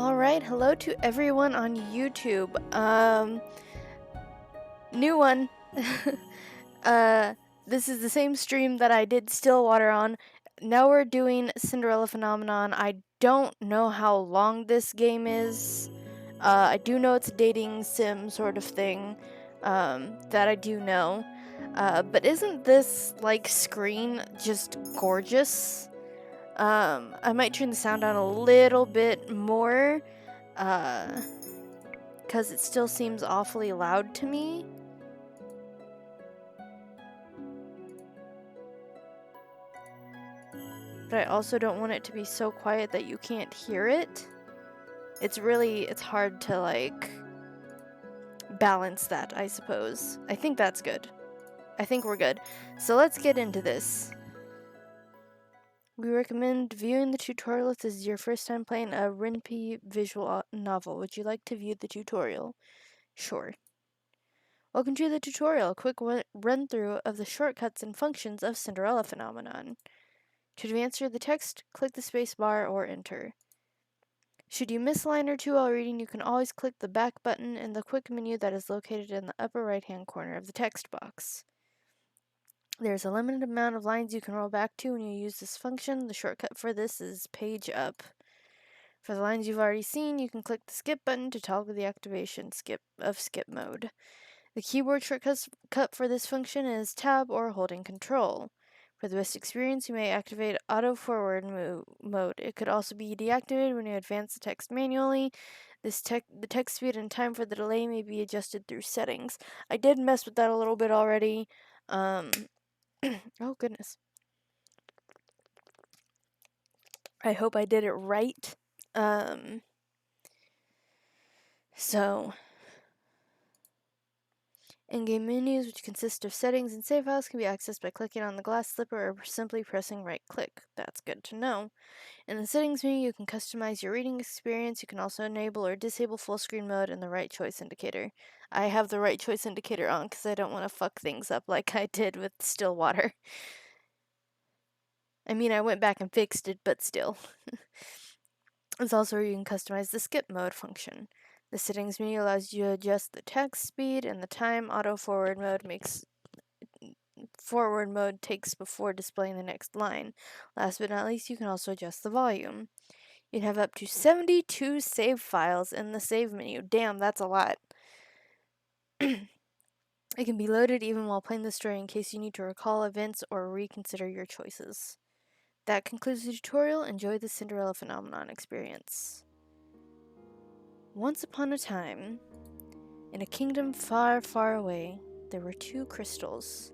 Alright, hello to everyone on YouTube. New one. This is the same stream that I did Stillwater on. Now we're doing Cinderella Phenomenon. I don't know how long this game is. I do know it's a dating sim sort of thing. That I do know. But isn't this, like, screen just gorgeous? I might turn the sound down a little bit more, because it still seems awfully loud to me. But I also don't want it to be so quiet that you can't hear it. It's hard to, like, balance that, I suppose. I think that's good. I think we're good. So let's get into this. We recommend viewing the tutorial if this is your first time playing a Rinpy visual novel. Would you like to view the tutorial? Sure. Welcome to the tutorial, a quick run-through of the shortcuts and functions of Cinderella Phenomenon. To advance through the text, click the space bar or enter. Should you miss a line or two while reading, you can always click the back button in the quick menu that is located in the upper right-hand corner of the text box. There's a limited amount of lines you can roll back to when you use this function. The shortcut for this is page up. For the lines you've already seen, you can click the skip button to toggle the activation skip mode. The keyboard shortcut for this function is tab or holding control. For the best experience, you may activate auto forward mode. It could also be deactivated when you advance the text manually. The text speed and time for the delay may be adjusted through settings. I did mess with that a little bit already. Oh goodness. I hope I did it right. So in-game menus, which consist of settings and save files, can be accessed by clicking on the glass slipper or simply pressing right-click. That's good to know. In the settings menu, you can customize your reading experience. You can also enable or disable full screen mode and the right choice indicator. I have the right choice indicator on because I don't want to fuck things up like I did with Stillwater. I mean, I went back and fixed it, but still. It's also where you can customize the skip mode function. The settings menu allows you to adjust the text speed and the time auto forward mode takes before displaying the next line. Last but not least, you can also adjust the volume. You'd have up to 72 save files in the save menu. Damn, that's a lot. It can be loaded even while playing the story in case you need to recall events or reconsider your choices. That concludes the tutorial. Enjoy the Cinderella Phenomenon experience. Once upon a time, in a kingdom far, far away, there were two crystals.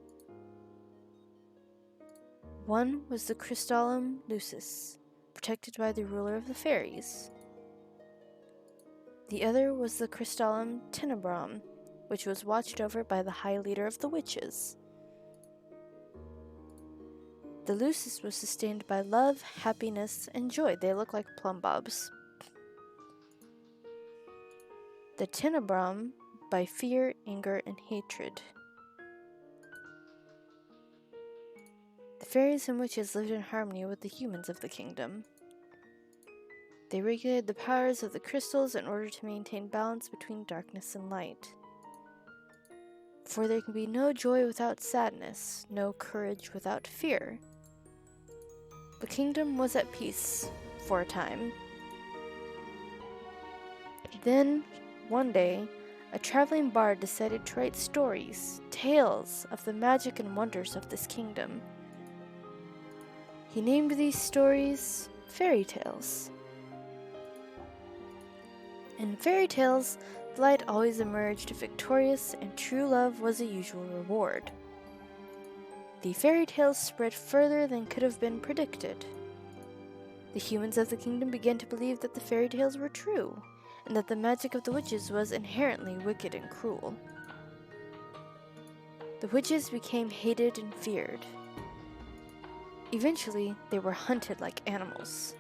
One was the Crystallum Lucis, protected by the ruler of the fairies. The other was the Crystallum Tenebrum, which was watched over by the High Leader of the Witches. The Lucis was sustained by love, happiness, and joy. They look like plumb bobs. The Tenebrum by fear, anger, and hatred. The fairies and witches lived in harmony with the humans of the kingdom. They regulated the powers of the crystals in order to maintain balance between darkness and light. For there can be no joy without sadness, no courage without fear. The kingdom was at peace for a time. Then, one day, a traveling bard decided to write stories, tales of the magic and wonders of this kingdom. He named these stories fairy tales. In fairy tales, the light always emerged victorious, and true love was a usual reward. The fairy tales spread further than could have been predicted. The humans of the kingdom began to believe that the fairy tales were true, and that the magic of the witches was inherently wicked and cruel. The witches became hated and feared. Eventually, they were hunted like animals.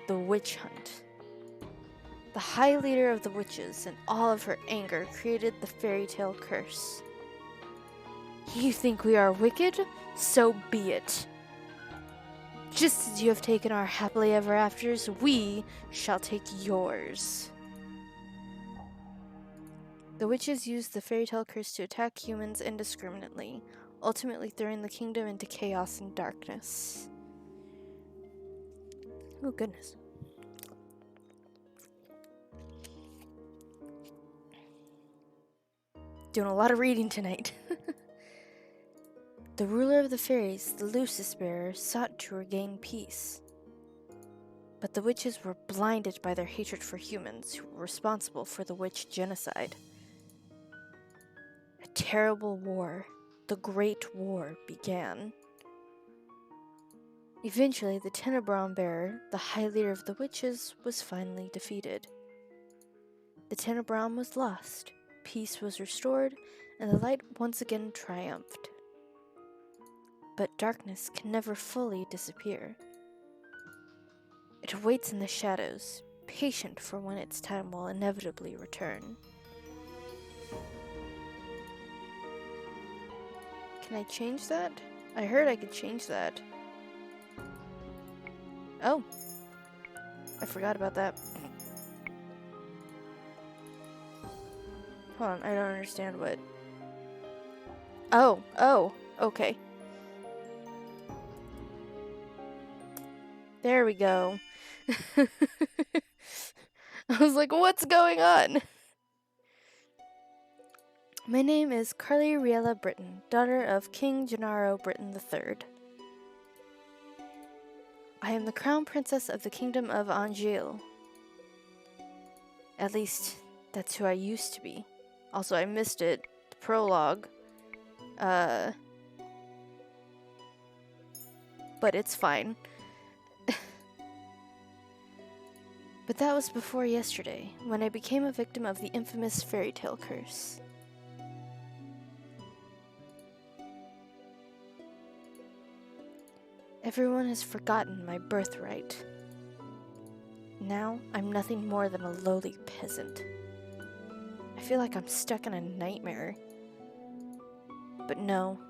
The witch hunt. The High Leader of the Witches, in all of her anger, created the fairy tale curse. You think we are wicked? So be it. Just as you have taken our happily ever afters, we shall take yours. The witches used the fairy tale curse to attack humans indiscriminately, ultimately throwing the kingdom into chaos and darkness. Oh, goodness. Doing a lot of reading tonight. The ruler of the fairies, the Lucis bearer, sought to regain peace. But the witches were blinded by their hatred for humans who were responsible for the witch genocide. A terrible war, the Great War, began. Eventually, the Tenebron bearer, the high leader of the witches, was finally defeated. The Tenebron was lost, peace was restored, and the light once again triumphed. But darkness can never fully disappear. It awaits in the shadows, patient for when its time will inevitably return. Can I change that? I heard I could change that. Oh. I forgot about that. Hold on, I don't understand what... Oh, okay. There we go. I was like, what's going on? My name is CarlyCChapman Britton, daughter of King Gennaro Britton III. I am the crown princess of the kingdom of Anjou. At least, that's who I used to be. Also, I missed it. The prologue. But it's fine. But that was before yesterday, when I became a victim of the infamous fairy tale curse. Everyone has forgotten my birthright. Now, I'm nothing more than a lowly peasant. I feel like I'm stuck in a nightmare. But no,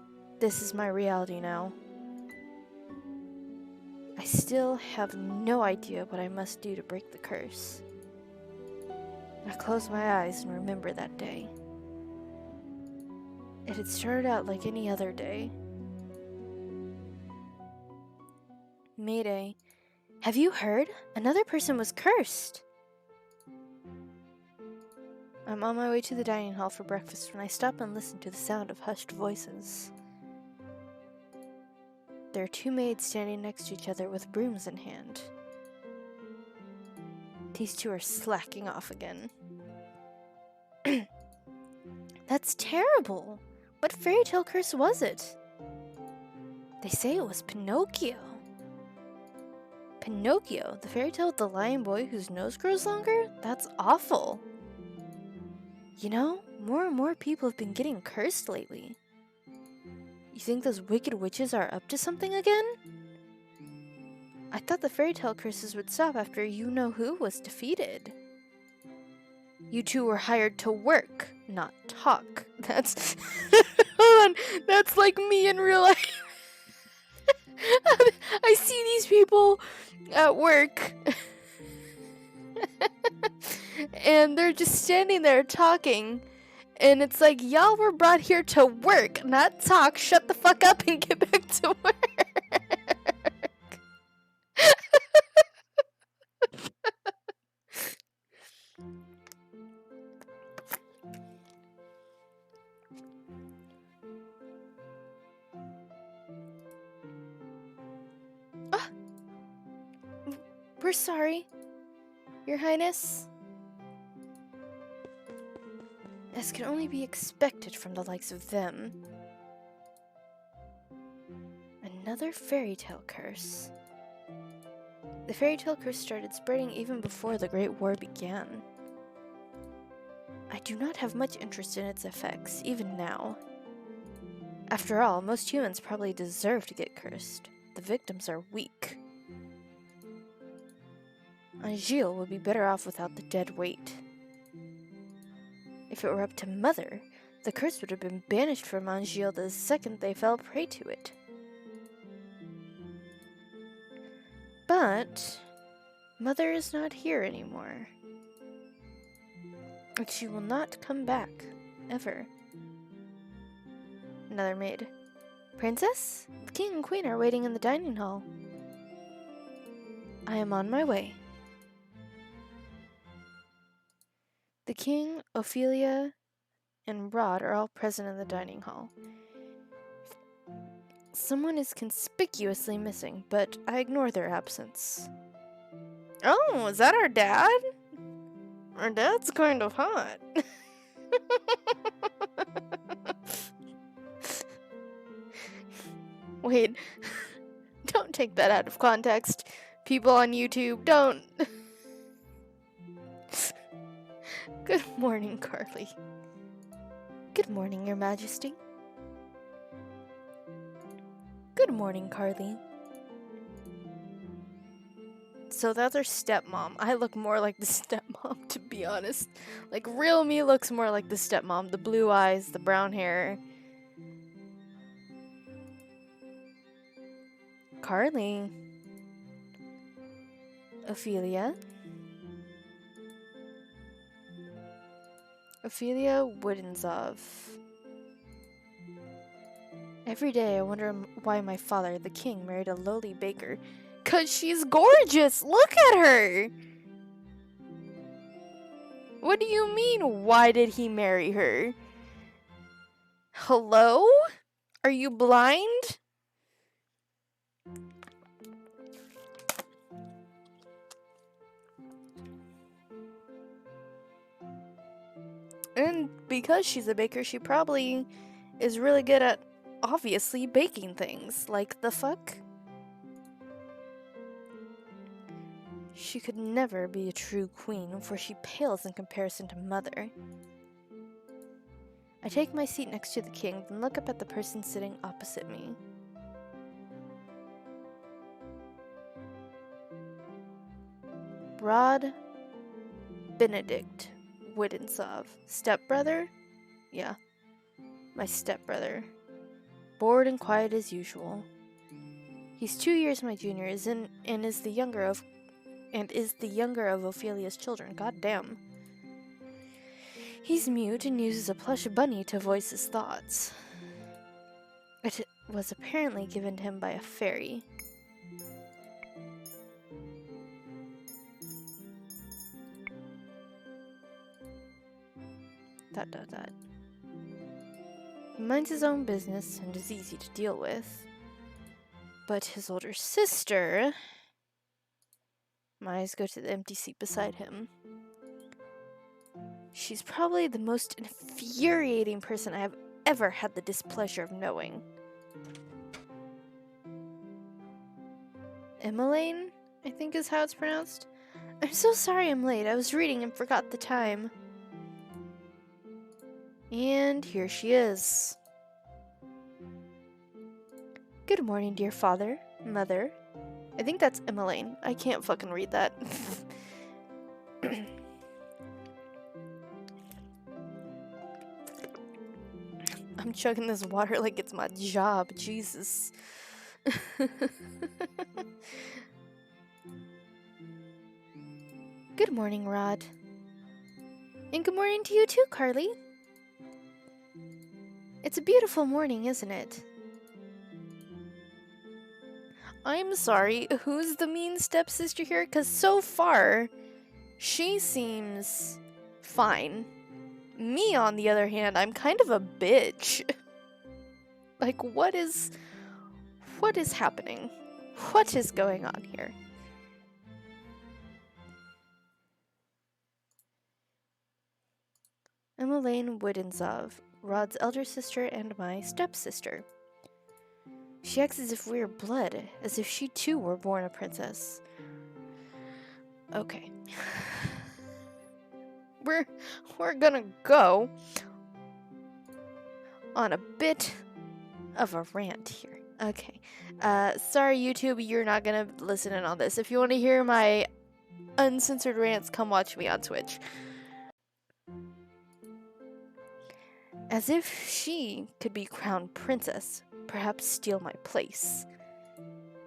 this is my reality now. I still have no idea what I must do to break the curse. I close my eyes and remember that day. It had started out like any other day. Mayday. Have you heard? Another person was cursed. I'm on my way to the dining hall for breakfast when I stop and listen to the sound of hushed voices. There are two maids standing next to each other with brooms in hand. These two are slacking off again. That's terrible! What fairy tale curse was it? They say it was Pinocchio. Pinocchio, the fairy tale with the lion boy whose nose grows longer? That's awful. You know, more and more people have been getting cursed lately. You think those wicked witches are up to something again? I thought the fairy tale curses would stop after you-know-who was defeated. You two were hired to work, not talk. That's... Hold on, that's like me in real life. I see these people at work. And they're just standing there talking. And it's like, y'all were brought here to work, not talk. Shut the fuck up and get back to work. We're sorry, Your Highness. As can only be expected from the likes of them. Another fairy tale curse. The fairy tale curse started spreading even before the Great War began. I do not have much interest in its effects, even now. After all, most humans probably deserve to get cursed. The victims are weak. Anjou would be better off without the dead weight. If it were up to Mother, the curse would have been banished from Anjou the second they fell prey to it. But Mother is not here anymore. And she will not come back, ever. Another maid. Princess? The king and queen are waiting in the dining hall. I am on my way. The king, Ophelia, and Rod are all present in the dining hall. Someone is conspicuously missing, but I ignore their absence. Oh, is that our dad? Our dad's kind of hot. Wait, don't take that out of context. People on YouTube, don't. Good morning, Carly. Good morning, Your Majesty. Good morning, Carly. So that's our stepmom. I look more like the stepmom, to be honest. Like, real me looks more like the stepmom. The blue eyes, the brown hair. Carly. Ophelia. Ophelia Woodensov. Every day I wonder why my father, the king, married a lowly baker. 'Cause she's gorgeous! Look at her! What do you mean, why did he marry her? Hello? Are you blind? And because she's a baker, she probably is really good at, obviously, baking things. Like, the fuck? She could never be a true queen, for she pales in comparison to Mother. I take my seat next to the king, then look up at the person sitting opposite me. Rod Benedict Woodensov. Stepbrother? Yeah, my stepbrother. Bored and quiet as usual. He's 2 years my junior, and is the younger of Ophelia's children. God damn. He's mute and uses a plush bunny to voice his thoughts. It was apparently given to him by a fairy. He minds his own business and is easy to deal with. But his older sister... My eyes go to the empty seat beside him. She's probably the most infuriating person I have ever had the displeasure of knowing. Emmeline, I think is how it's pronounced. I'm so sorry I'm late. I was reading and forgot the time. And here she is. Good morning, dear father, mother. I think that's Emmeline. I can't fucking read that. I'm chugging this water like it's my job. Jesus. Good morning, Rod. And good morning to you too, Carly. It's a beautiful morning, isn't it? I'm sorry, who's the mean stepsister here? Because so far, she seems fine. Me, on the other hand, I'm kind of a bitch. Like, what is happening? What is going on here? Emmeline Woodensov, Rod's elder sister and my stepsister. She acts as if we were blood, as if she too were born a princess. Okay. We're gonna go on a bit of a rant here. Okay. Sorry YouTube, you're not gonna listen in on this. If you want to hear my uncensored rants, come watch me on Twitch. As if she could be crowned princess, perhaps steal my place.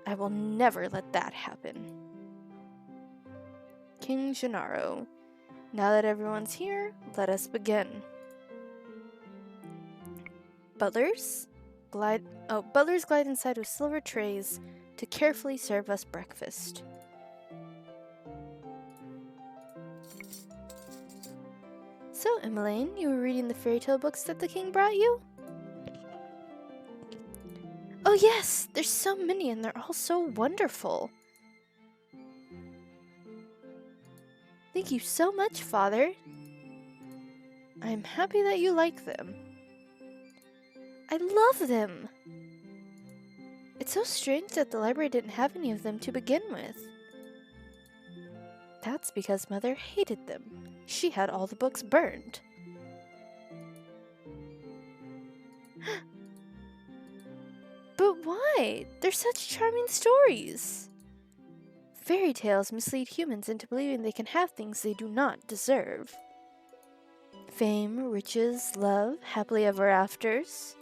I will never let that happen. King Gennaro. Now that everyone's here, let us begin. Butlers glide inside with silver trays to carefully serve us breakfast. So, Emmeline, you were reading the fairy tale books that the king brought you? Oh yes, there's so many and they're all so wonderful. Thank you so much, Father. I'm happy that you like them. I love them. It's so strange that the library didn't have any of them to begin with. That's because Mother hated them. She had all the books burned. But why? They're such charming stories. Fairy tales mislead humans into believing they can have things they do not deserve. Fame, riches, love, happily ever afters.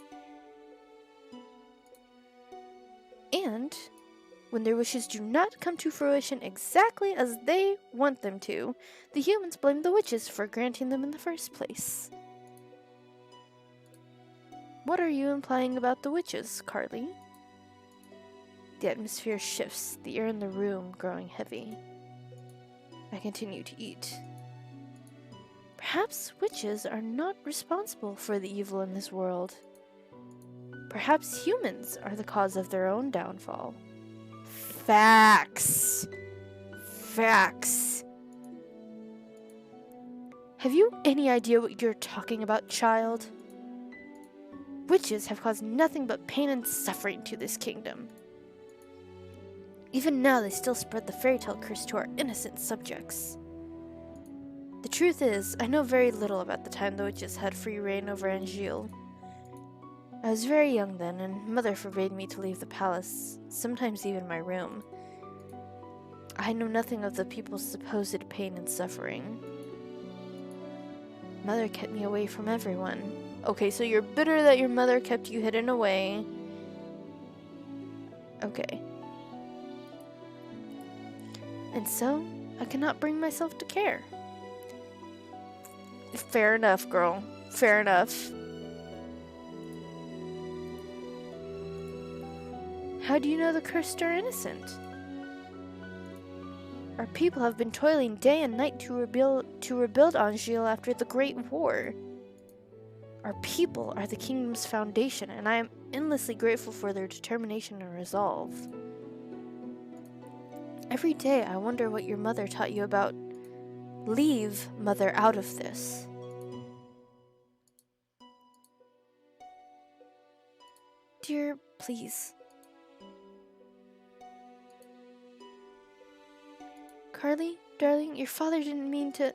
And when their wishes do not come to fruition exactly as they want them to, the humans blame the witches for granting them in the first place. What are you implying about the witches, Carly? The atmosphere shifts, the air in the room growing heavy. I continue to eat. Perhaps witches are not responsible for the evil in this world. Perhaps humans are the cause of their own downfall. Facts! Facts! Have you any idea what you're talking about, child? Witches have caused nothing but pain and suffering to this kingdom. Even now they still spread the fairy tale curse to our innocent subjects. The truth is, I know very little about the time the witches had free reign over Anjil. I was very young then, and Mother forbade me to leave the palace, sometimes even my room. I know nothing of the people's supposed pain and suffering. Mother kept me away from everyone. Okay, so you're bitter that your mother kept you hidden away. Okay. And so, I cannot bring myself to care. Fair enough, girl. Fair enough. How do you know the cursed are innocent? Our people have been toiling day and night to rebuild Anjil after the Great War. Our people are the kingdom's foundation, and I am endlessly grateful for their determination and resolve. Every day I wonder what your mother taught you about. Leave Mother out of this. Dear, please. Carly, darling, your father didn't mean to...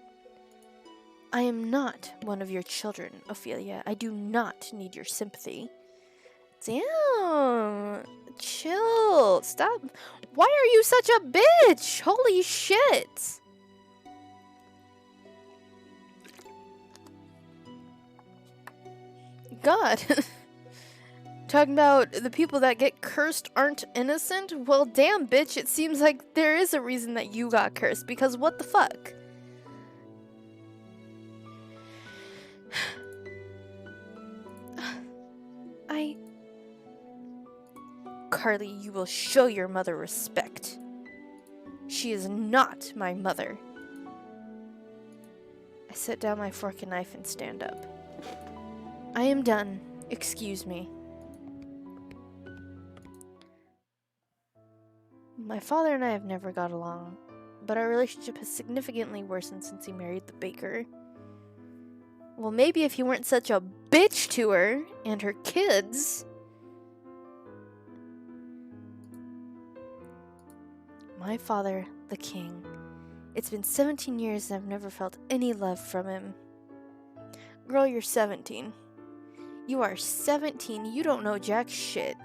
I am not one of your children, Ophelia. I do not need your sympathy. Damn. Chill. Stop. Why are you such a bitch? Holy shit. God. Talking about the people that get cursed aren't innocent? Well, damn, bitch, it seems like there is a reason that you got cursed, because what the fuck? Carly, you will show your mother respect. She is not my mother. I set down my fork and knife and stand up. I am done. Excuse me. My father and I have never got along, but our relationship has significantly worsened since he married the baker. Well, maybe if he weren't such a bitch to her and her kids. My father, the king. It's been 17 years and I've never felt any love from him. Girl, you're 17. You are 17. You don't know jack shit.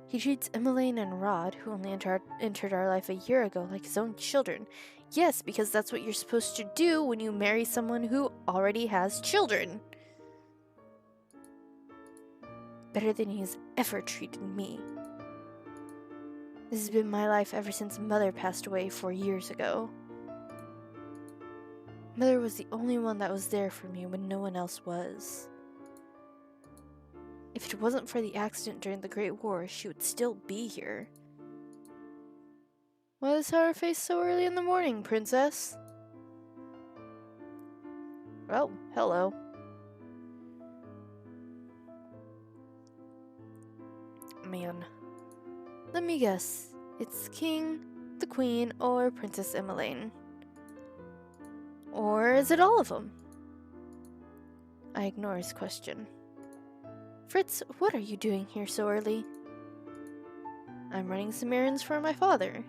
He treats Emmeline and Rod, who only entered our life a year ago, like his own children. Yes, because that's what you're supposed to do when you marry someone who already has children. Better than he's ever treated me. This has been my life ever since Mother passed away 4 years ago. Mother was the only one that was there for me when no one else was. If it wasn't for the accident during the Great War, she would still be here. Why the sour face so early in the morning, Princess? Oh, hello. Man. Let me guess. It's King, the Queen, or Princess Emmeline. Or is it all of them? I ignore his question. Fritz, what are you doing here so early? I'm running some errands for my father.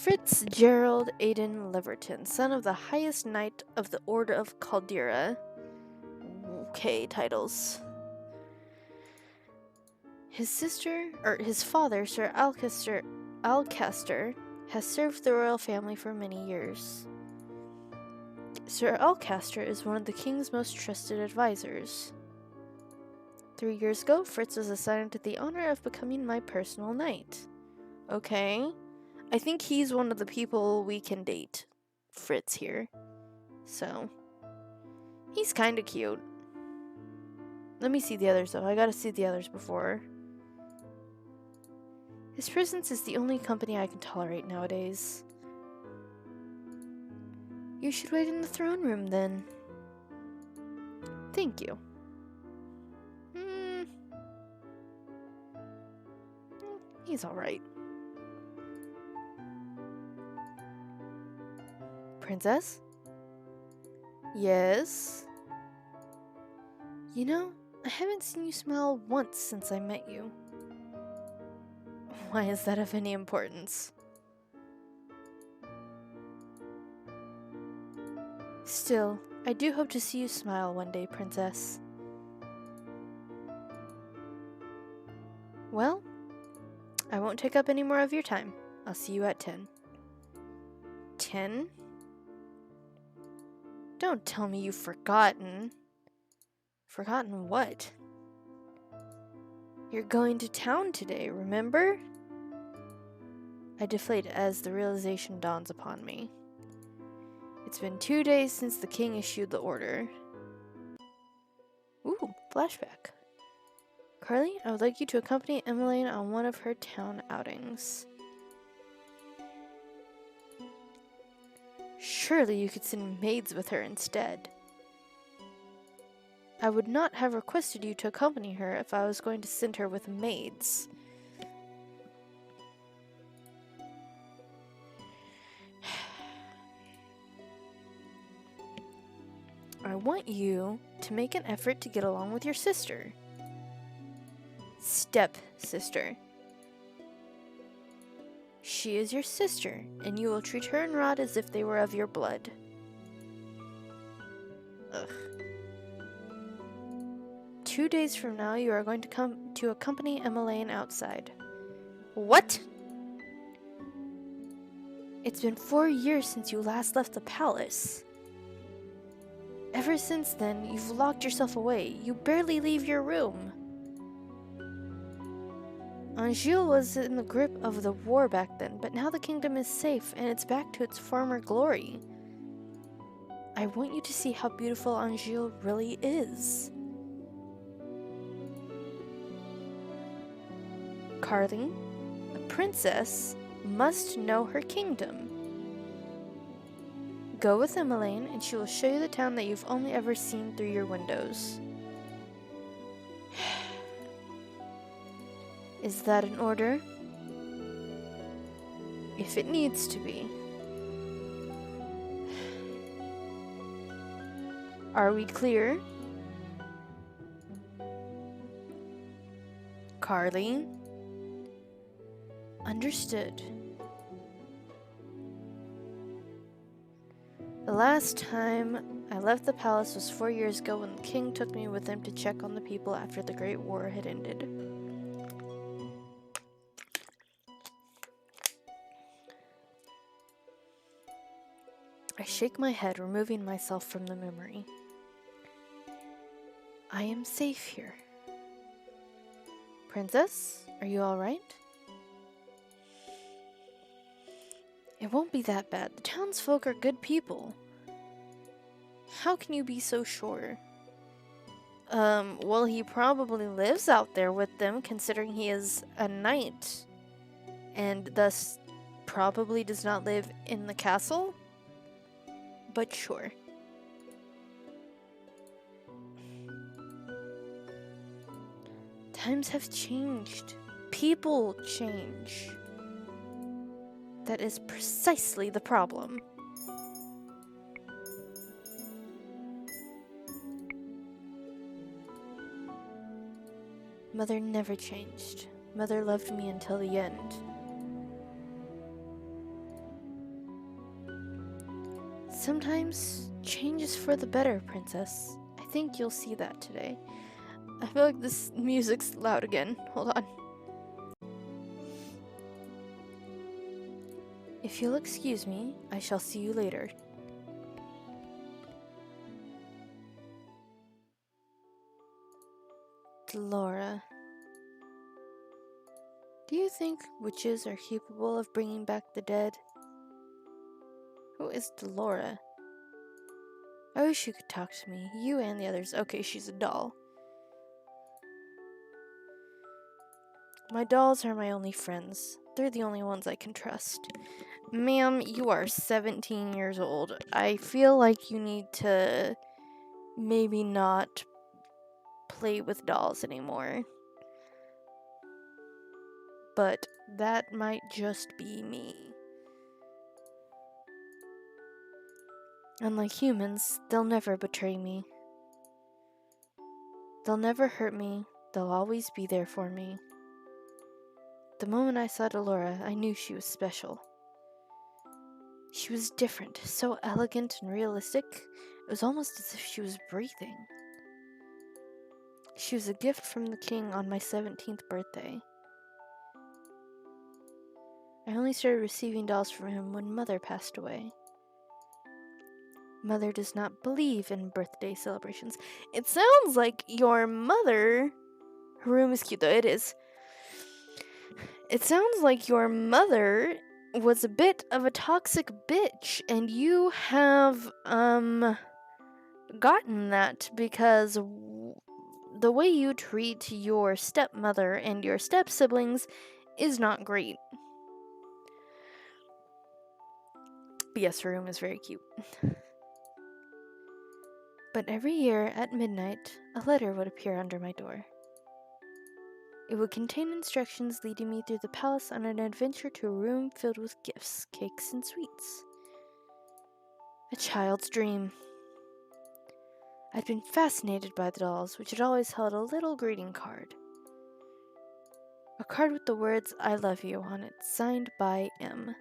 Fitzgerald Aidan Leverton, son of the highest knight of the Order of Caldera. Okay, titles. His father, Sir Alcaster, has served the royal family for many years. Sir Alcaster is one of the king's most trusted advisors. 3 years ago, Fritz was assigned the honor of becoming my personal knight. Okay. I think he's one of the people we can date. Fritz here. So, he's kinda cute. Let me see the others though. I gotta see the others before. His presence is the only company I can tolerate nowadays. You should wait in the throne room then. Thank you. He's alright. Princess? Yes? You know, I haven't seen you smile once since I met you. Why is that of any importance? Still, I do hope to see you smile one day, Princess. Well, I won't take up any more of your time. I'll see you at 10. 10? Don't tell me you've forgotten. Forgotten what? You're going to town today, remember? I deflate as the realization dawns upon me. It's been 2 days since the king issued the order. Ooh, flashback. Carly, I would like you to accompany Emmeline on one of her town outings. Surely you could send maids with her instead. I would not have requested you to accompany her if I was going to send her with maids. I want you to make an effort to get along with your sister. Step-sister. She is your sister, and you will treat her and Rod as if they were of your blood. Ugh. 2 days from now, you are going to come to accompany Emmeline outside. What? It's been 4 years since you last left the palace. Ever since then, you've locked yourself away. You barely leave your room. Anjou was in the grip of the war back then, but now the kingdom is safe and it's back to its former glory. I want you to see how beautiful Anjou really is. Carly, a princess must know her kingdom. Go with Emmeline and she will show you the town that you've only ever seen through your windows. Is that an order? If it needs to be. Are we clear? Carly? Understood. The last time I left the palace was 4 years ago when the king took me with him to check on the people after the Great War had ended. I shake my head, removing myself from the memory. I am safe here. Princess, Are you alright? It won't be that bad. The townsfolk are good people. How can you be so sure? Well, he probably lives out there with them, considering he is a knight, and thus probably does not live in the castle. But sure. Times have changed. People change. That is precisely the problem. Mother never changed. Mother loved me until the end. Sometimes change is for the better, Princess. I think you'll see that today. I feel like this music's loud again. Hold on. If you'll excuse me, I shall see you later. Delora. Do you think witches are capable of bringing back the dead? Who is Delora? I wish you could talk to me. You and the others. Okay, she's a doll. My dolls are my only friends. They're the only ones I can trust. Ma'am, you are 17 years old. I feel like you need to maybe not play with dolls anymore. But that might just be me. Unlike humans, they'll never betray me. They'll never hurt me. They'll always be there for me. The moment I saw Delora, I knew she was special. She was different, so elegant and realistic. It was almost as if she was breathing. She was a gift from the king on my 17th birthday. I only started receiving dolls from him when Mother passed away. Mother does not believe in birthday celebrations. It sounds like your mother... Her room is cute though, it is. It sounds like your mother was a bit of a toxic bitch, and you have, gotten that because the way you treat your stepmother and your step-siblings is not great. But yes, her room is very cute. But every year at midnight, a letter would appear under my door. It would contain instructions leading me through the palace on an adventure to a room filled with gifts, cakes, and sweets. A child's dream. I'd been fascinated by the dolls, which had always held a little greeting card. A card with the words, "I love you," on it, signed by M.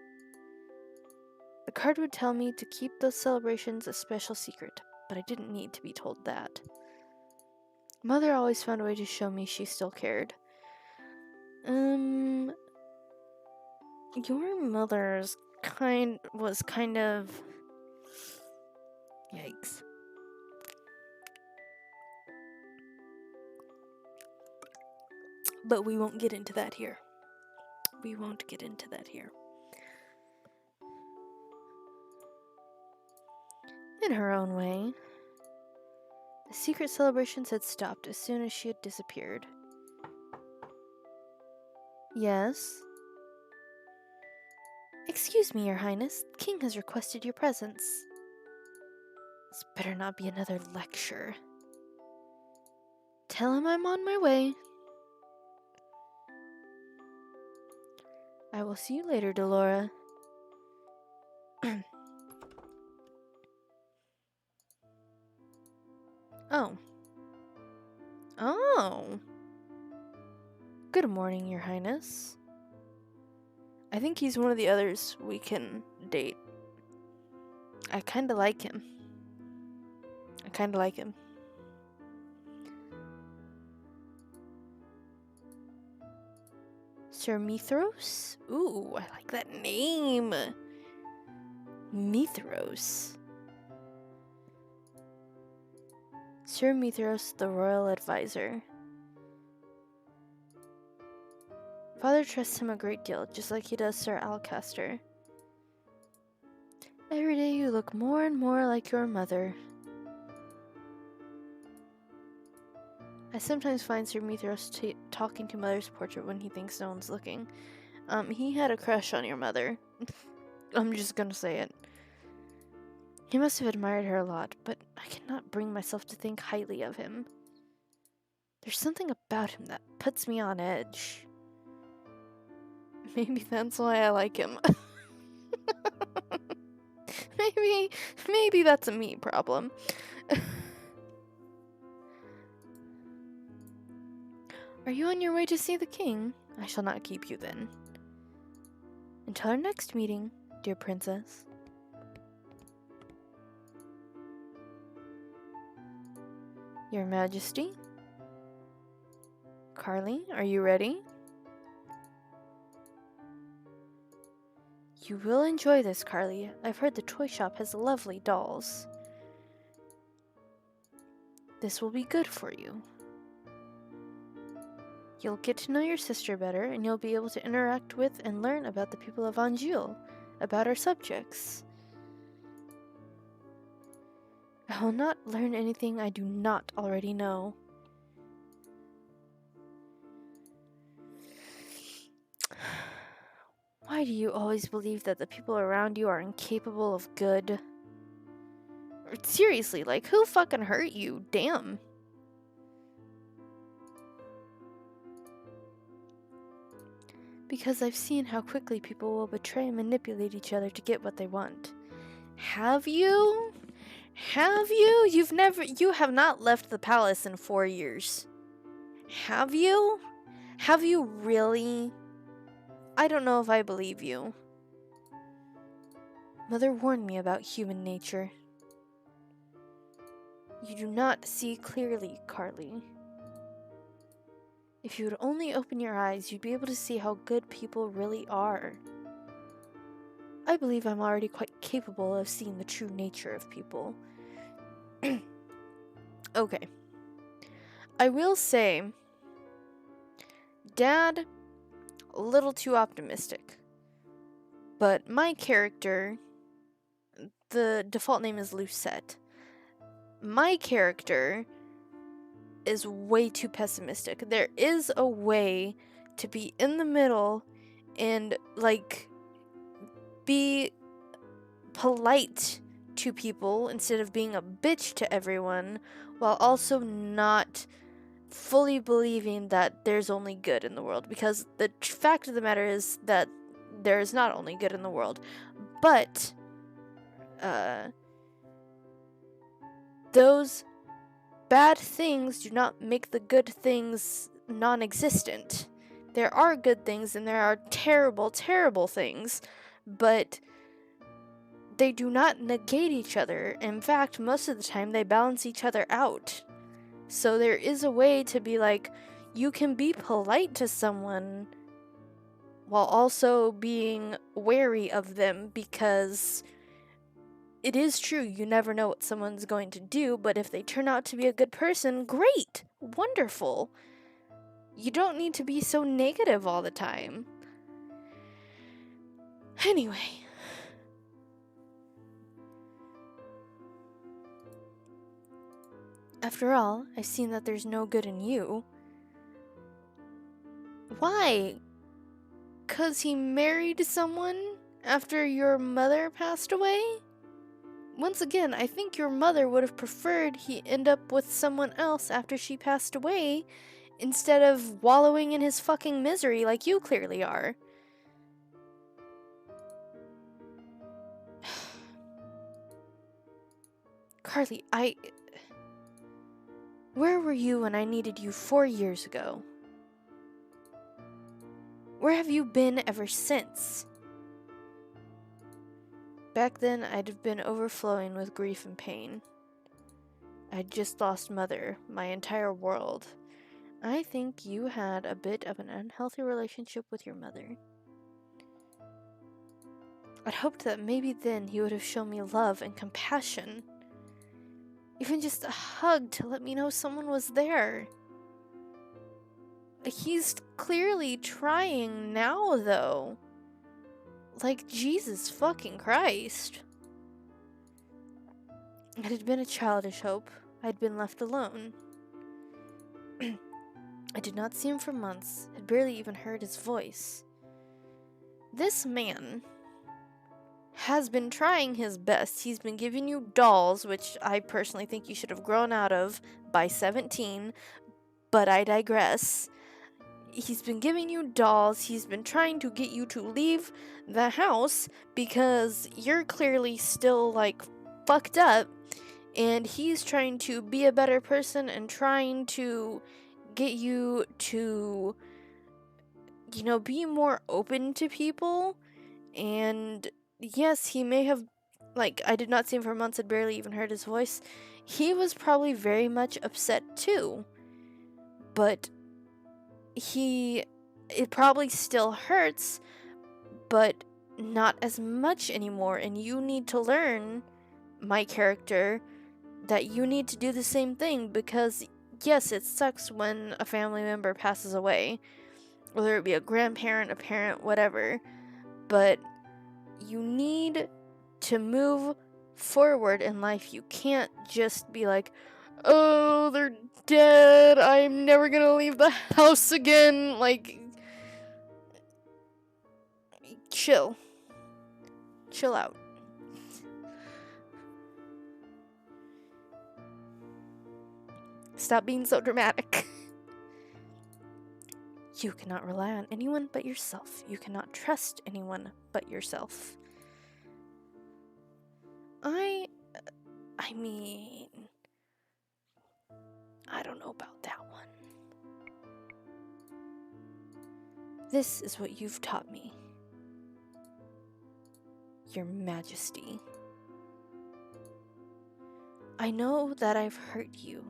The card would tell me to keep those celebrations a special secret, but I didn't need to be told that. Mother always found a way to show me she still cared. Your mother's was kind of... Yikes. But we won't get into that here. We won't get into that here. In her own way, the secret celebrations had stopped as soon as she had disappeared. Yes? Excuse me, Your Highness. The king has requested your presence. This better not be another lecture. Tell him I'm on my way. I will see you later, Delora. Oh. Oh. Good morning, Your Highness. I think he's one of the others we can date. I kinda like him. Sir Mithros? Ooh, I like that name. Mithros. Sir Mithros, the royal advisor. Father trusts him a great deal, just like he does Sir Alcaster. Every day you look more and more like your mother. I sometimes find Sir Mithras talking to Mother's portrait when he thinks no one's looking. He had a crush on your mother. I'm just gonna say it. He must have admired her a lot, but I cannot bring myself to think highly of him. There's something about him that puts me on edge. Maybe that's why I like him. Maybe that's a me problem. Are you on your way to see the king? I shall not keep you then. Until our next meeting, dear princess. Your Majesty? Carly, are you ready? You will enjoy this, Carly. I've heard the toy shop has lovely dolls. This will be good for you. You'll get to know your sister better, and you'll be able to interact with and learn about the people of Anjou, about our subjects. I will not learn anything I do not already know. Why do you always believe that the people around you are incapable of good? Seriously, like, who fucking hurt you? Damn. Because I've seen how quickly people will betray and manipulate each other to get what they want. Have you? Have you? You have not left the palace in 4 years. Have you? Have you really? I don't know if I believe you. Mother warned me about human nature. You do not see clearly, Carly. If you would only open your eyes, you'd be able to see how good people really are. I believe I'm already quite capable of seeing the true nature of people. Okay. I will say, Dad, a little too optimistic. But my character, the default name is Lucette. My character is way too pessimistic. There is a way to be in the middle and, like, be polite to people instead of being a bitch to everyone, while also not fully believing that there's only good in the world. Because the fact of the matter is that there is not only good in the world, but those bad things do not make the good things non-existent. There are good things and there are terrible, terrible things, but they do not negate each other. In fact, most of the time they balance each other out. So there is a way to be like, you can be polite to someone while also being wary of them, because it is true, you never know what someone's going to do, but if they turn out to be a good person, great, wonderful. You don't need to be so negative all the time. Anyway. After all, I've seen that there's no good in you. Why? 'Cause he married someone after your mother passed away? Once again, I think your mother would have preferred he end up with someone else after she passed away, instead of wallowing in his fucking misery like you clearly are. Carly, where were you when I needed you 4 years ago? Where have you been ever since? Back then, I'd have been overflowing with grief and pain. I'd just lost Mother, my entire world. I think you had a bit of an unhealthy relationship with your mother. I'd hoped that maybe then he would have shown me love and compassion. Even just a hug to let me know someone was there. He's clearly trying now, though. Like, Jesus fucking Christ. It had been a childish hope. I'd been left alone. I did not see him for months, had barely even heard his voice. This man has been trying his best. He's been giving you dolls, which I personally think you should have grown out of by 17, but I digress. He's been giving you dolls. He's been trying to get you to leave the house because you're clearly still, like, fucked up. And he's trying to be a better person and trying to get you to, you know, be more open to people. And yes, he may have, like, I did not see him for months, had barely even heard his voice. He was probably very much upset too. But it probably still hurts, but not as much anymore. And you need to learn, my character, that you need to do the same thing, because yes, it sucks when a family member passes away, whether it be a grandparent, a parent, whatever, but you need to move forward in life. You can't just be like, oh, they're dead, I'm never gonna leave the house again. Like, chill out. Stop being so dramatic. You cannot rely on anyone but yourself. You cannot trust anyone but yourself. I mean, I don't know about that one. This is what you've taught me, Your Majesty. I know that I've hurt you,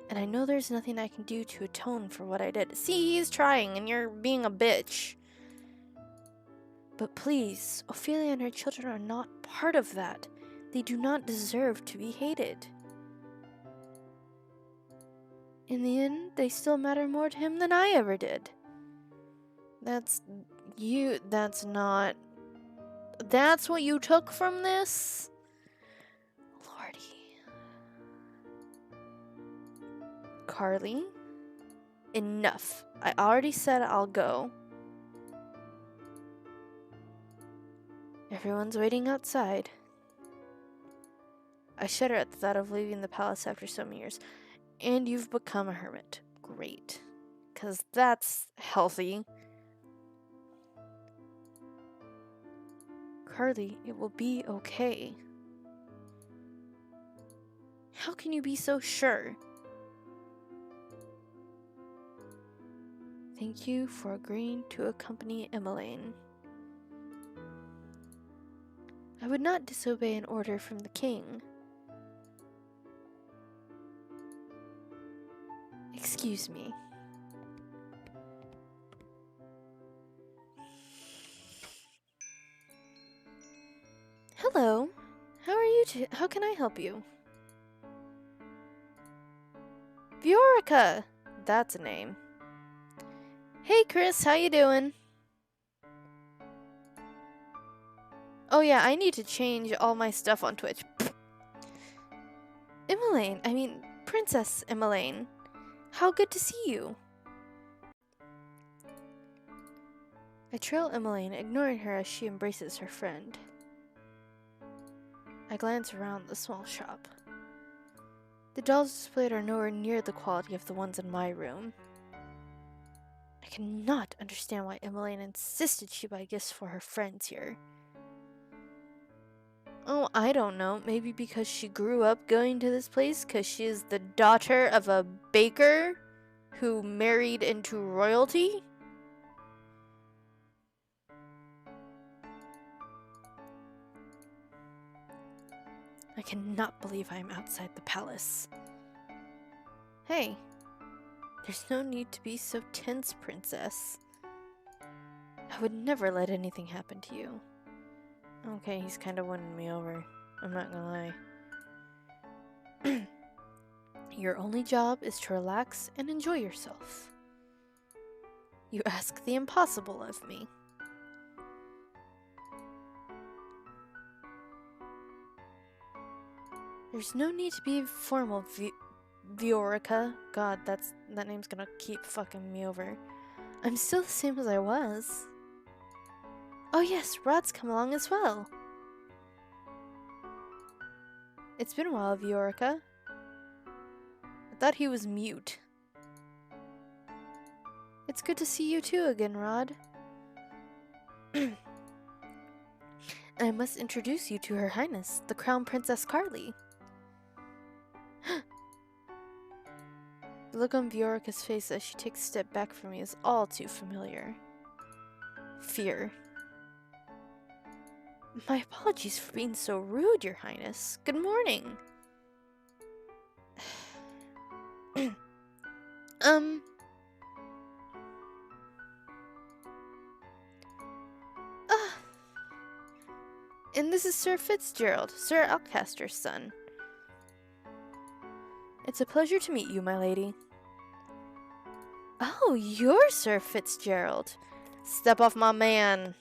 and I know there's nothing I can do to atone for what I did. See, he's trying, and you're being a bitch. But please, Ophelia and her children are not part of that. They do not deserve to be hated. In the end, they still matter more to him than I ever did. That's what you took from this? Lordy. Carly, enough. I already said I'll go. Everyone's waiting outside. I shudder at the thought of leaving the palace after so many years. And you've become a hermit. Great. 'Cause that's healthy. Carly, it will be okay. How can you be so sure? Thank you for agreeing to accompany Emmeline. I would not disobey an order from the king. Excuse me. Hello. How are you how can I help you? Viorica! That's a name. Hey Chris, how you doing? Oh yeah, I need to change all my stuff on Twitch. Emmeline, Princess Emmeline. How good to see you. I trail Emmeline, ignoring her as she embraces her friend. I glance around the small shop. The dolls displayed are nowhere near the quality of the ones in my room. I cannot understand why Emmeline insisted she buy gifts for her friends here. Oh, I don't know. Maybe because she grew up going to this place, because she is the daughter of a baker who married into royalty? I cannot believe I am outside the palace. Hey, there's no need to be so tense, princess. I would never let anything happen to you. Okay, he's kind of winning me over. I'm not gonna lie. Your only job is to relax and enjoy yourself. You ask the impossible of me. There's no need to be formal, Viorica. God, that name's gonna keep fucking me over. I'm still the same as I was. Oh yes, Rod's come along as well. It's been a while, Viorica. I thought he was mute. It's good to see you too again, Rod. And I must introduce you to Her Highness, the Crown Princess Carly. The look on Viorica's face as she takes a step back from me is all too familiar. Fear. My apologies for being so rude, Your Highness. Good morning. And this is Sir Fitzgerald, Sir Alcaster's son. It's a pleasure to meet you, my lady. Oh, you're Sir Fitzgerald. Step off my man.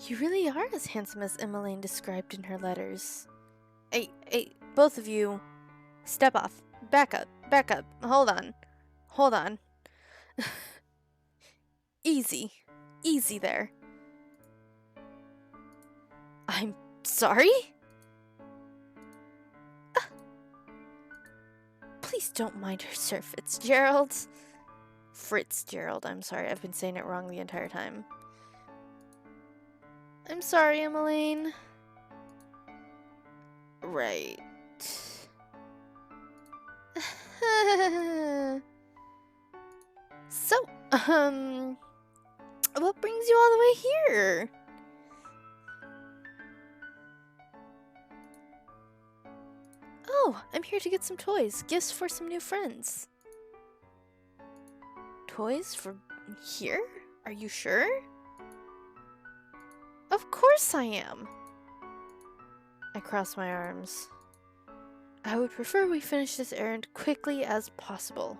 You really are as handsome as Emmeline described in her letters. Hey, both of you, step off. Back up. Hold on. Easy there. I'm sorry? Please don't mind her, Sir Fitzgerald. Fitzgerald, I'm sorry. I've been saying it wrong the entire time. I'm sorry, Emmeline. Right. So, what brings you all the way here? Oh, I'm here to get some toys. Gifts for some new friends. Toys for here? Are you sure? Of course I am. I cross my arms. I would prefer we finish this errand quickly as possible.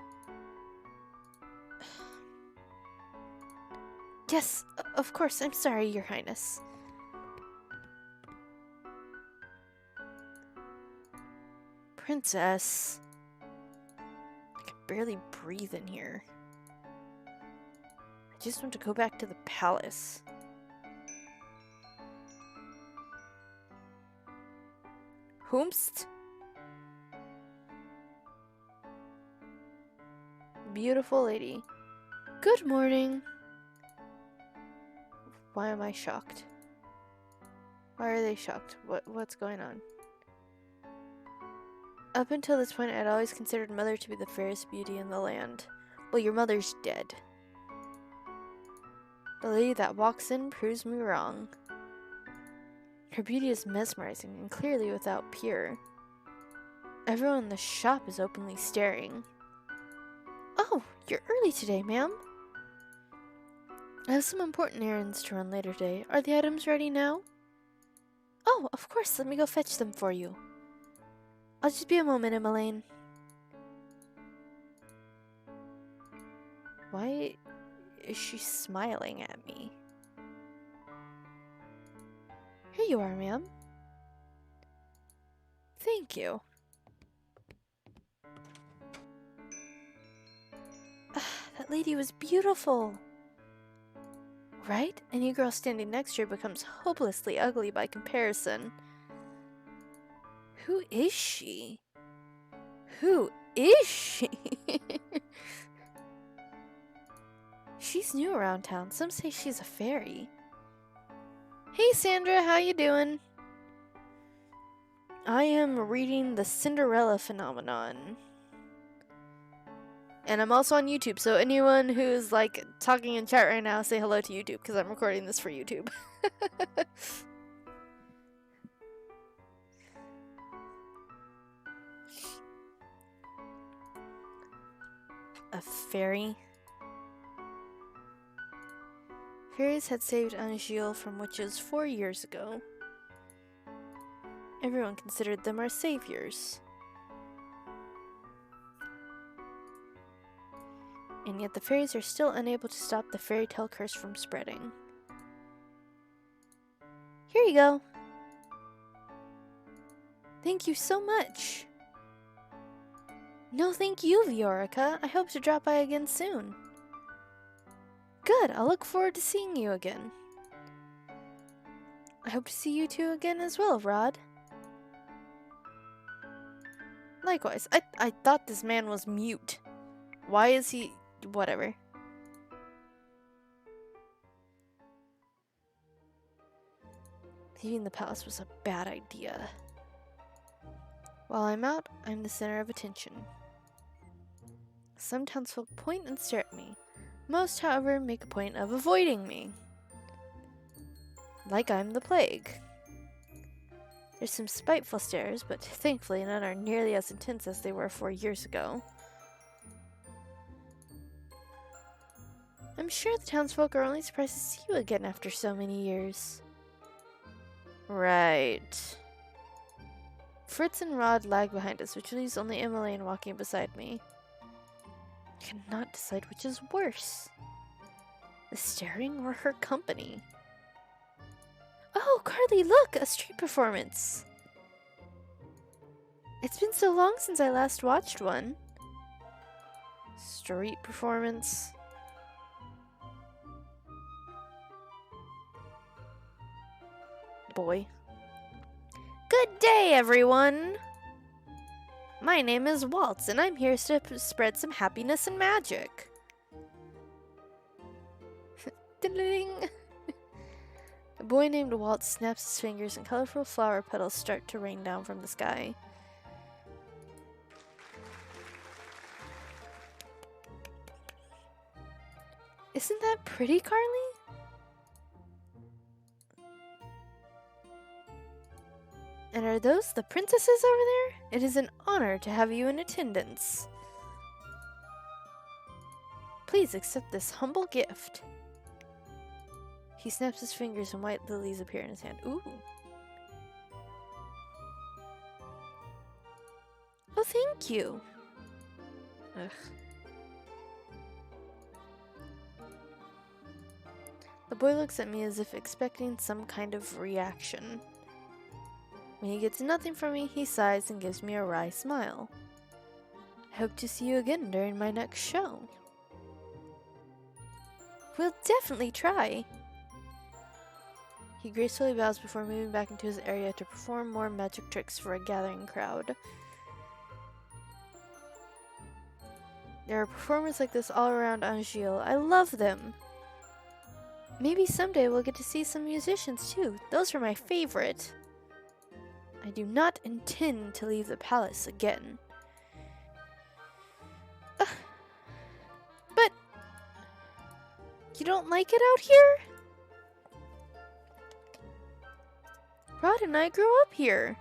Yes, of course. I'm sorry, Your Highness. Princess. I can barely breathe in here. I just want to go back to the palace. Whomst? Beautiful lady. Good morning. Why am I shocked? Why are they shocked? What's going on? Up until this point, I'd always considered Mother to be the fairest beauty in the land. Well, your mother's dead. The lady that walks in proves me wrong. Her beauty is mesmerizing and clearly without peer. Everyone in the shop is openly staring. Oh, you're early today, ma'am. I have some important errands to run later today. Are the items ready now? Oh, of course. Let me go fetch them for you. I'll just be a moment, Emmeline. Why is she smiling at me? Here you are, ma'am. Thank you. That lady was beautiful. Right? Any girl standing next to her becomes hopelessly ugly by comparison. Who is she? Who is she? She's new around town. Some say she's a fairy. Hey Sandra, how you doing? I am reading the Cinderella phenomenon. And I'm also on YouTube, so anyone who's like talking in chat right now, say hello to YouTube, because I'm recording this for YouTube. A fairy? Fairies had saved Angeal from witches 4 years ago. Everyone considered them our saviors. And yet the fairies are still unable to stop the fairy tale curse from spreading. Here you go. Thank you so much. No, thank you, Viorica. I hope to drop by again soon. Good, I'll look forward to seeing you again. I hope to see you two again as well, Rod. Likewise, I thought this man was mute. Why is he... whatever. Leaving the palace was a bad idea. While I'm out, I'm the center of attention. Some townsfolk point and stare at me. Most, however, make a point of avoiding me. Like I'm the plague. There's some spiteful stares, but thankfully none are nearly as intense as they were 4 years ago. I'm sure the townsfolk are only surprised to see you again after so many years. Right. Fritz and Rod lag behind us, which leaves only Emmeline walking beside me. I cannot decide which is worse. The staring or her company. Oh, Carly, look! A street performance! It's been so long since I last watched one. Street performance? Boy. Good day, everyone! My name is Waltz, and I'm here to spread some happiness and magic. Ding! A boy named Waltz snaps his fingers and colorful flower petals start to rain down from the sky. Isn't that pretty, Carly? And are those the princesses over there? It is an honor to have you in attendance. Please accept this humble gift. He snaps his fingers and white lilies appear in his hand. Ooh. Oh, thank you. Ugh. The boy looks at me as if expecting some kind of reaction. When he gets nothing from me, he sighs and gives me a wry smile. I hope to see you again during my next show. We'll definitely try. He gracefully bows before moving back into his area to perform more magic tricks for a gathering crowd. There are performers like this all around Angeal. I love them. Maybe someday we'll get to see some musicians too. Those are my favorite. I do not intend to leave the palace again. But you don't like it out here? Rod and I grew up here.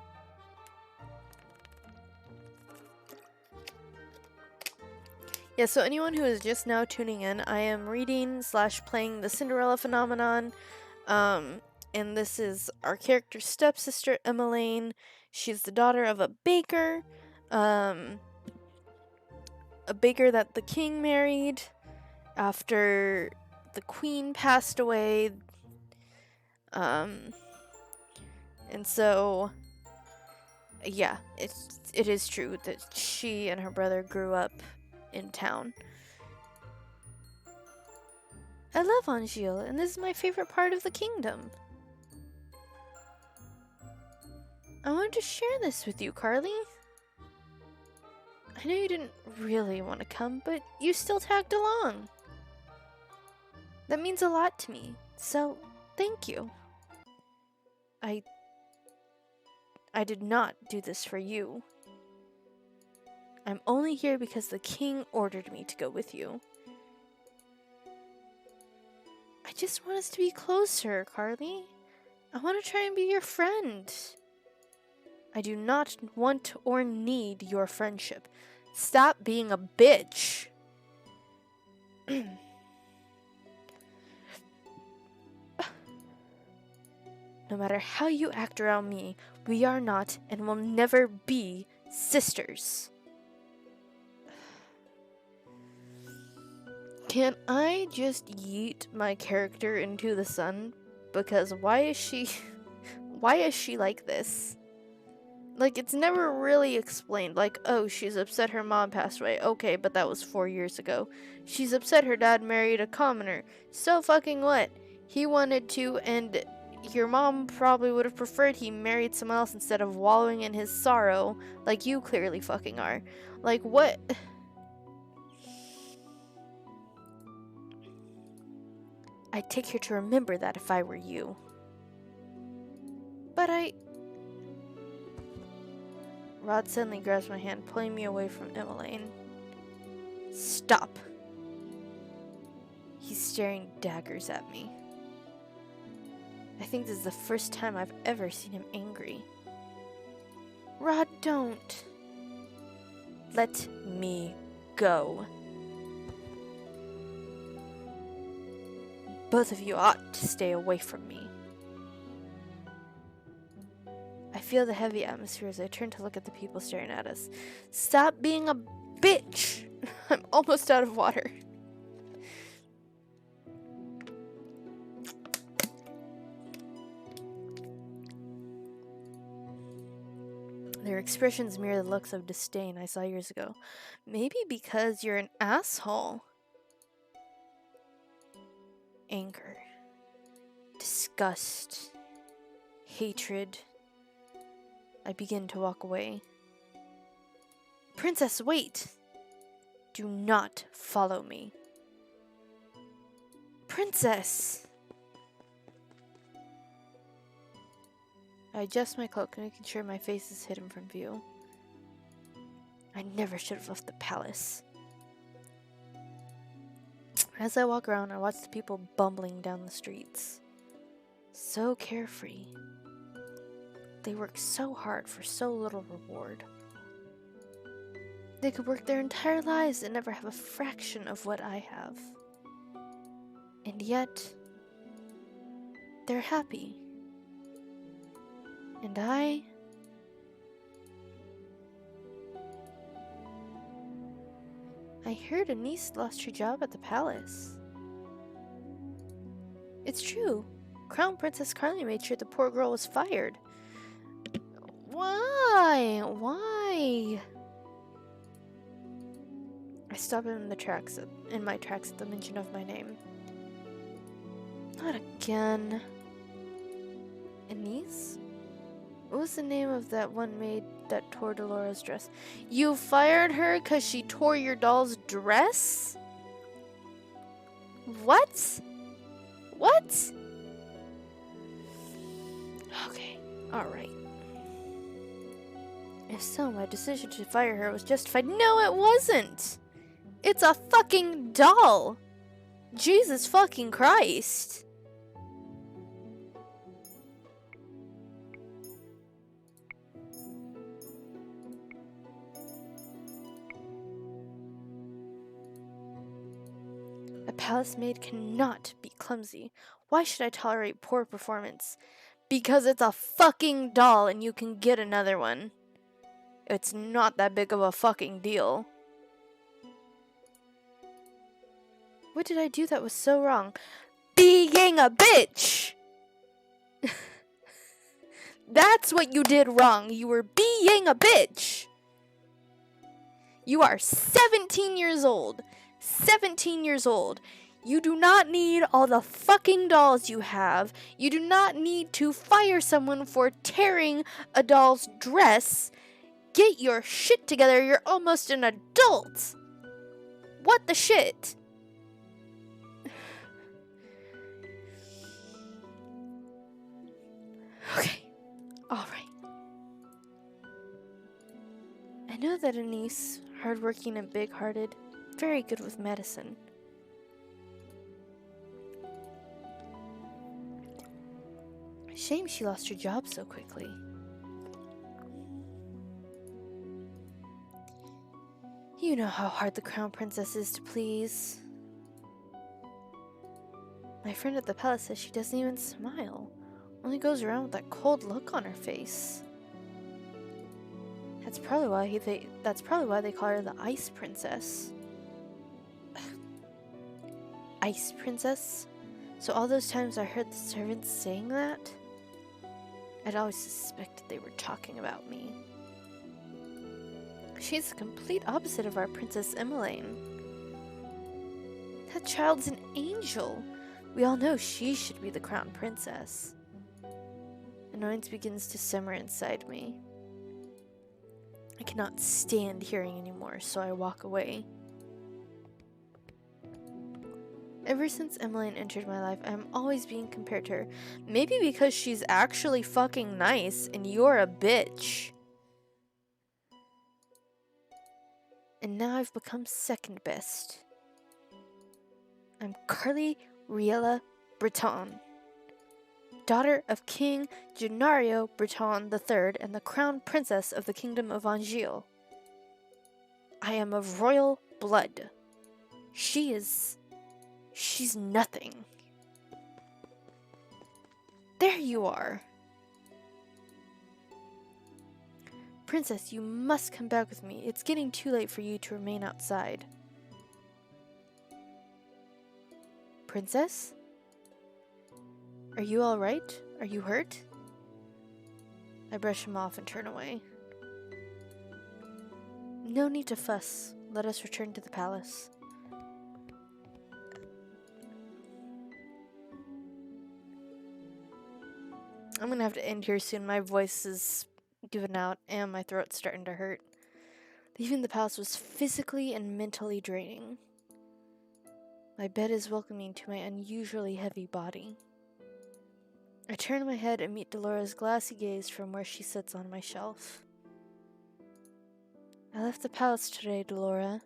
Yeah, so anyone who is just now tuning in, I am reading / playing the Cinderella phenomenon. And this is our character's stepsister, Emmeline. She's the daughter of a baker. A baker that the king married after the queen passed away. And so, yeah, it is true that she and her brother grew up in town. I love Angeal, and this is my favorite part of the kingdom. I wanted to share this with you, Carly. I know you didn't really want to come, but you still tagged along. That means a lot to me, so thank you. I did not do this for you. I'm only here because the king ordered me to go with you. I just want us to be closer, Carly. I want to try and be your friend. I do not want or need your friendship. Stop being a bitch. No matter how you act around me, we are not and will never be sisters. Can I just yeet my character into the sun? Because why is she like this? Like, it's never really explained. Like, oh, she's upset her mom passed away. Okay, but that was 4 years ago. She's upset her dad married a commoner. So fucking what? He wanted to, and your mom probably would have preferred he married someone else instead of wallowing in his sorrow, like you clearly fucking are. Like, what? I'd take care to remember that if I were you. But Rod suddenly grabs my hand, pulling me away from Emmeline. Stop. He's staring daggers at me. I think this is the first time I've ever seen him angry. Rod, don't. Let me go. Both of you ought to stay away from me. I feel the heavy atmosphere as I turn to look at the people staring at us. Stop being a bitch! I'm almost out of water. Their expressions mirror the looks of disdain I saw years ago. Maybe because you're an asshole. Anger. Disgust. Hatred. I begin to walk away. Princess, wait! Do not follow me. Princess! I adjust my cloak, making sure my face is hidden from view. I never should have left the palace. As I walk around, I watch the people bumbling down the streets. So carefree. They work so hard for so little reward. They could work their entire lives and never have a fraction of what I have. And yet, they're happy. And I heard a niece lost her job at the palace. It's true. Crown Princess Carly made sure the poor girl was fired. Why? Why? I stop in my tracks at the mention of my name. Not again. A niece? What was the name of that one maid that tore Dolores' dress? You fired her because she tore your doll's dress? What? What? Okay, alright. If so, my decision to fire her was justified. No, it wasn't! It's a fucking doll! Jesus fucking Christ! A palace maid cannot be clumsy. Why should I tolerate poor performance? Because it's a fucking doll and you can get another one. It's not that big of a fucking deal. What did I do that was so wrong? Being a bitch! That's what you did wrong. You were being a bitch. You are 17 years old. 17 years old. You do not need all the fucking dolls you have. You do not need to fire someone for tearing a doll's dress. Get your shit together. You're almost an adult. What the shit? Okay. Alright. I know that a niece, hardworking and big-hearted, very good with medicine. Shame she lost her job so quickly. You know how hard the crown princess is to please. My friend at the palace says she doesn't even smile. Only goes around with that cold look on her face. That's probably why they call her the Ice Princess. Ice Princess? So all those times I heard the servants saying that, I'd always suspected they were talking about me. She's the complete opposite of our Princess Emmeline. That child's an angel. We all know she should be the crown princess. Annoyance begins to simmer inside me. I cannot stand hearing anymore, so I walk away. Ever since Emmeline entered my life, I'm always being compared to her. Maybe because she's actually fucking nice and you're a bitch. And now I've become second best. I'm Carly Riella Breton, daughter of King Gennaro Breton III and the crown princess of the kingdom of Anjou. I am of royal blood. She's nothing. There you are. Princess, you must come back with me. It's getting too late for you to remain outside. Princess? Are you all right? Are you hurt? I brush him off and turn away. No need to fuss. Let us return to the palace. I'm gonna have to end here soon. My voice is giving out and my throat's starting to hurt. Leaving the palace was physically and mentally draining. My bed is welcoming to my unusually heavy body. I turn my head and meet Delora's glassy gaze from where she sits on my shelf. I left the palace today, Delora.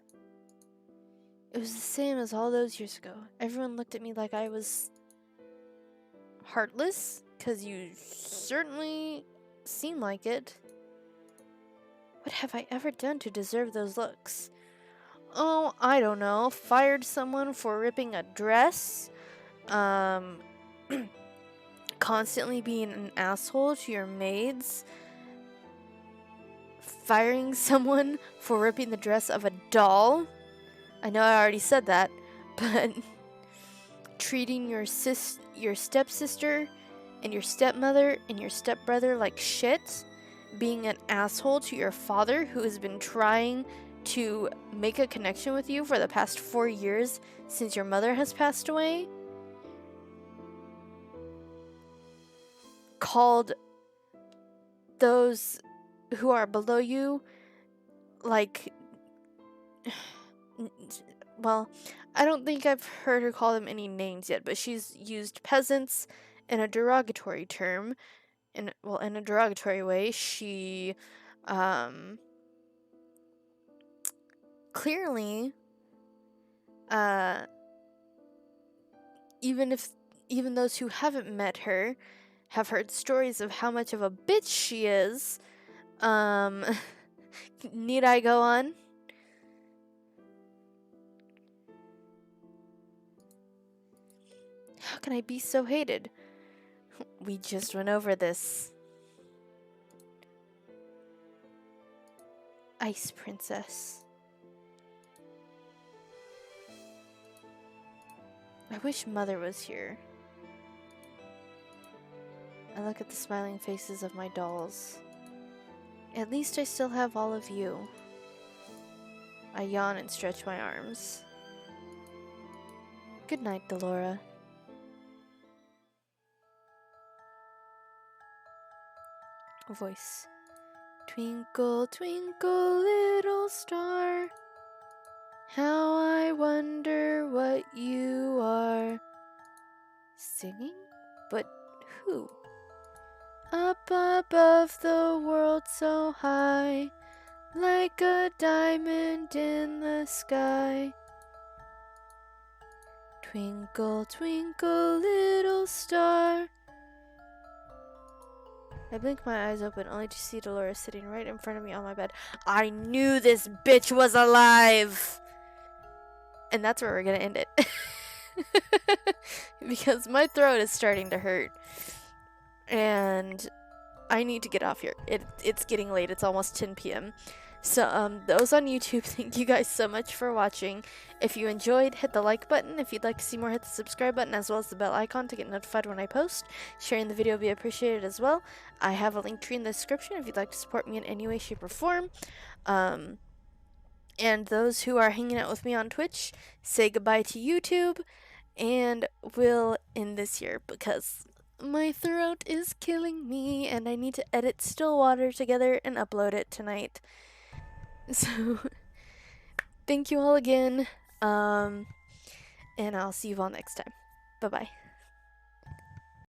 It was the same as all those years ago. Everyone looked at me like I was heartless, 'cause you certainly seem like it. What have I ever done to deserve those looks? Oh, I don't know. Fired someone for ripping a dress? Constantly being an asshole to your maids? Firing someone for ripping the dress of a doll? I know I already said that, but treating your stepsister and your stepmother and your stepbrother like shit? Being an asshole to your father who has been trying to make a connection with you for the past 4 years since your mother has passed away? Called those who are below you like, well, I don't think I've heard her call them any names yet, but she's used peasants in a derogatory term. In a derogatory way. She clearly even those who haven't met her have heard stories of how much of a bitch she is. Need I go on? How can I be so hated? We just went over this. Ice Princess. I wish Mother was here. I look at the smiling faces of my dolls. At least I still have all of you. I yawn and stretch my arms. Good night, Delora. A voice. Twinkle, twinkle, little star, how I wonder what you are. Singing? But who? Up above the world so high, like a diamond in the sky. Twinkle, twinkle, little star. I blink my eyes open only to see Dolores sitting right in front of me on my bed. I knew this bitch was alive! And that's where we're gonna end it. Because my throat is starting to hurt. and I need to get off here. It's getting late. It's almost 10 p.m. So, those on YouTube, thank you guys so much for watching. If you enjoyed, hit the like button. If you'd like to see more, hit the subscribe button as well as the bell icon to get notified when I post. Sharing the video will be appreciated as well. I have a link tree in the description if you'd like to support me in any way, shape, or form. And those who are hanging out with me on Twitch, say goodbye to YouTube, and we'll end this here because my throat is killing me and I need to edit Stillwater together and upload it tonight. So, thank you all again, and I'll see you all next time. Bye-bye.